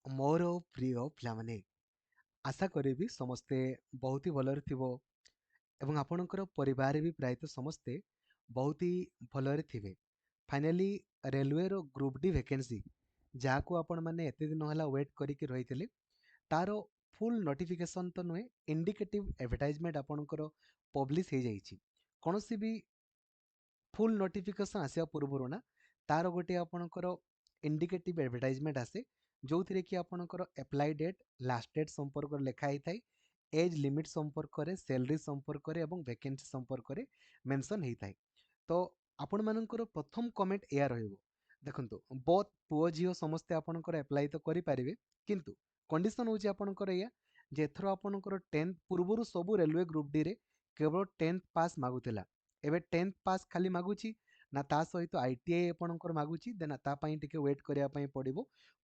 ମୋର ପ୍ରିୟ ପିଲାମାନେ, ଆଶା କରିବି ସମସ୍ତେ ବହୁତ ହି ଭଲରେ ଥିବ ଏବଂ ଆପଣଙ୍କର ପରିବାର ବି ପ୍ରାୟତଃ ସମସ୍ତେ ବହୁତ ହି ଭଲରେ ଥିବେ। ଫାଇନାଲି ରେଲୱେର ଗ୍ରୁପ୍ ଡି ଭ୍ୟାକେନ୍ସି ଯାହାକୁ ଆପଣମାନେ ଏତେ ଦିନ ହେଲା ୱେଟ୍ କରିକି ରହିଥିଲେ, ତାର ଫୁଲ୍ ନୋଟିଫିକେସନ୍ ତ ନୁହେଁ, ଇଣ୍ଡିକେଟିଭ୍ ଆଡ଼ଭର୍ଟାଇଜମେଣ୍ଟ ଆପଣଙ୍କର ପବ୍ଲିଶ ହେଇଯାଇଛି। କୌଣସି ବି ଫୁଲ୍ ନୋଟିଫିକେସନ୍ ଆସିବା ପୂର୍ବରୁ ନା ତାର ଗୋଟେ ଆପଣଙ୍କର ଇଣ୍ଡିକେଟିଭ୍ ଆଡ଼ଭର୍ଟାଇଜମେଣ୍ଟ ଆସେ, ଯେଉଁଥିରେ କି ଆପଣଙ୍କର ଆପ୍ଲାଇ ଡେଟ୍, ଲାଷ୍ଟ ଡେଟ୍ ସମ୍ପର୍କରେ ଲେଖା ହେଇଥାଏ, ଏଜ୍ ଲିମିଟ୍ ସମ୍ପର୍କରେ, ସ୍ୟାଲେରୀ ସମ୍ପର୍କରେ ଏବଂ ଭ୍ୟାକେନ୍ସି ସମ୍ପର୍କରେ ମେନସନ୍ ହେଇଥାଏ। ତ ଆପଣମାନଙ୍କର ପ୍ରଥମ କମେଣ୍ଟ ଏଇଆ ରହିବ, ଦେଖନ୍ତୁ ବୋଥ୍ ପୁଅ ଝିଅ ସମସ୍ତେ ଆପଣଙ୍କର ଆପ୍ଲାଏ ତ କରିପାରିବେ, କିନ୍ତୁ କଣ୍ଡିସନ୍ ହେଉଛି ଆପଣଙ୍କର ଏଇଆ ଯେ ଏଥର ଆପଣଙ୍କର 10th ପୂର୍ବରୁ ସବୁ ରେଲୱେ ଗ୍ରୁପ୍ ଡିରେ କେବଳ 10th ପାସ୍ ମାଗୁଥିଲା। ଏବେ 10th ପାସ୍ ଖାଲି ମାଗୁଛି ନା ତା ସହିତ ITI ଆପଣଙ୍କର ମାଗୁଛି, ଦେନ୍ ତା ପାଇଁ ଟିକେ ୱେଟ୍ କରିବା ପାଇଁ ପଡ଼ିବ।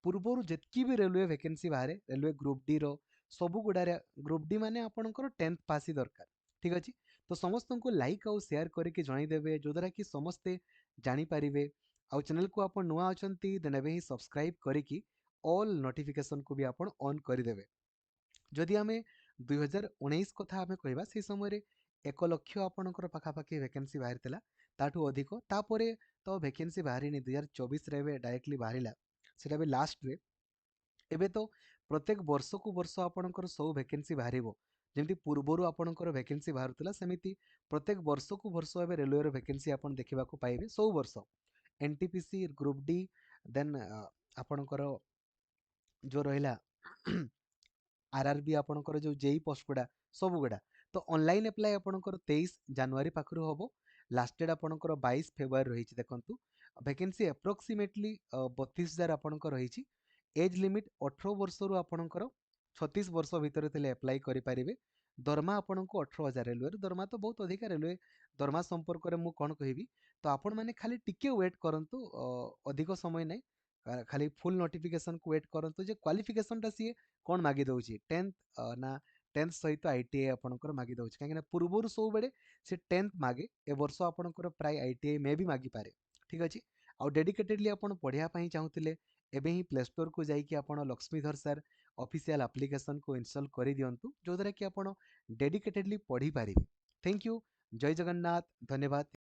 ପୂର୍ବରୁ ଯେତିକି ବି ରେଲୱେ ଭ୍ୟାକେନ୍ସି ବାହାରେ ରେଲୱେ ଗ୍ରୁପ୍ ଡିର ସବୁ ଗୁଡ଼ାରେ, ଗ୍ରୁପ୍ ଡି ମାନେ ଆପଣଙ୍କର 10th ପାସ୍ ହିଁ ଦରକାର। ଠିକ୍ ଅଛି, ତ ସମସ୍ତଙ୍କୁ ଲାଇକ୍ ଆଉ ସେୟାର କରିକି ଜଣାଇଦେବେ, ଯୋଉଦ୍ୱାରା କି ସମସ୍ତେ ଜାଣିପାରିବେ। ଆଉ ଚ୍ୟାନେଲକୁ ଆପଣ ନୂଆ ଅଛନ୍ତି ଦେନ୍ ଏବେ ହିଁ ସବସ୍କ୍ରାଇବ୍ କରିକି ଅଲ୍ ନୋଟିଫିକେସନକୁ ବି ଆପଣ ଅନ୍ କରିଦେବେ। ଯଦି ଆମେ 2019 କଥା ଆମେ କହିବା, ସେହି ସମୟରେ 1 ଲକ୍ଷ ଆପଣଙ୍କର ପାଖାପାଖି ଭ୍ୟାକେନ୍ସି ବାହାରିଥିଲା, ତାଠୁ ଅଧିକ। ତାପରେ ତ ଭ୍ୟାକେନ୍ସି ବାହାରିନି, 2024ରେ ଏବେ ଡାଇରେକ୍ଟଲି ବାହାରିଲା, ସେଟା ବି ଲାଷ୍ଟରେ। ଏବେ ତ ପ୍ରତ୍ୟେକ ବର୍ଷକୁ ବର୍ଷ ଆପଣଙ୍କର ସବୁ ଭ୍ୟାକେନ୍ସି ବାହାରିବ। ଯେମିତି ପୂର୍ବରୁ ଆପଣଙ୍କର ଭ୍ୟାକେନ୍ସି ବାହାରୁଥିଲା, ସେମିତି ପ୍ରତ୍ୟେକ ବର୍ଷକୁ ବର୍ଷ ଏବେ ରେଲୱେର ଭ୍ୟାକେନ୍ସି ଆପଣ ଦେଖିବାକୁ ପାଇବେ ସବୁ ବର୍ଷ। NTPC ଗ୍ରୁପ୍ ଡି, ଦେନ୍ ଆପଣଙ୍କର ଯେଉଁ ରହିଲା RRB, ଆପଣଙ୍କର ଯେଉଁ JEE ପୋଷ୍ଟ ଗୁଡ଼ା ସବୁ ଗୁଡ଼ା ତ ଅନଲାଇନ୍ ଆପ୍ଲାଏ ଆପଣଙ୍କର 23 ଜାନୁଆରୀ ପାଖରୁ ହେବ। ଲାଷ୍ଟ ଡେଟ୍ ଆପଣଙ୍କର 22 ଫେବୃଆରୀ ରହିଛି। ଦେଖନ୍ତୁ ଭ୍ୟାକେନ୍ସି ଆପ୍ରୋକ୍ସିମେଟଲି 32,000 ଆପଣଙ୍କର ରହିଛି। ଏଜ୍ ଲିମିଟ୍ 18 ବର୍ଷରୁ ଆପଣଙ୍କର 36 ବର୍ଷ ଭିତରେ ଥିଲେ ଆପ୍ଲାଏ କରିପାରିବେ। ଦରମା ଆପଣଙ୍କୁ 18,000। ରେଲୱେର ଦରମା ତ ବହୁତ ଅଧିକା, ରେଲୱେ ଦରମା ସମ୍ପର୍କରେ ମୁଁ କ'ଣ କହିବି, ତ ଆପଣମାନେ ଖାଲି ଟିକେ ୱେଟ୍ କରନ୍ତୁ, ଅଧିକ ସମୟ ନାହିଁ, ଖାଲି ଫୁଲ୍ ନୋଟିଫିକେସନକୁ ୱେଟ୍ କରନ୍ତୁ ଯେ କ୍ୱାଲିଫିକେସନଟା ସିଏ କ'ଣ ମାଗି ଦେଉଛି, 10th ନା 10th ସହିତ ITI ଆପଣଙ୍କର ମାଗି ଦେଉଛି। କାହିଁକିନା ପୂର୍ବରୁ ସବୁବେଳେ ସେ 10th ମାଗେ, ଏ ବର୍ଷ ଆପଣଙ୍କର ପ୍ରାୟ ITI ମେ ବି ମାଗିପାରେ। ଠିକ୍ ଅଛି, ଆଉ ଡେଡିକେଟେଡଲି ଆପଣ ପଢ଼ିବା ପାଇଁ ଚାହୁଁଥିଲେ, ଏବେ ହିଁ ପ୍ଲେ ଷ୍ଟୋରକୁ ଯାଇକି ଆପଣ ଲକ୍ଷ୍ମୀଧର ସାର୍ ଅଫିସିଆଲ ଆପ୍ଲିକେସନକୁ ଇନଷ୍ଟଲ୍ କରିଦିଅନ୍ତୁ, ଯୋଉଦ୍ୱାରା କି ଆପଣ ଡେଡିକେଟେଡଲି ପଢ଼ିପାରିବେ। ଥ୍ୟାଙ୍କ ୟୁ, ଜୟ ଜଗନ୍ନାଥ, ଧନ୍ୟବାଦ।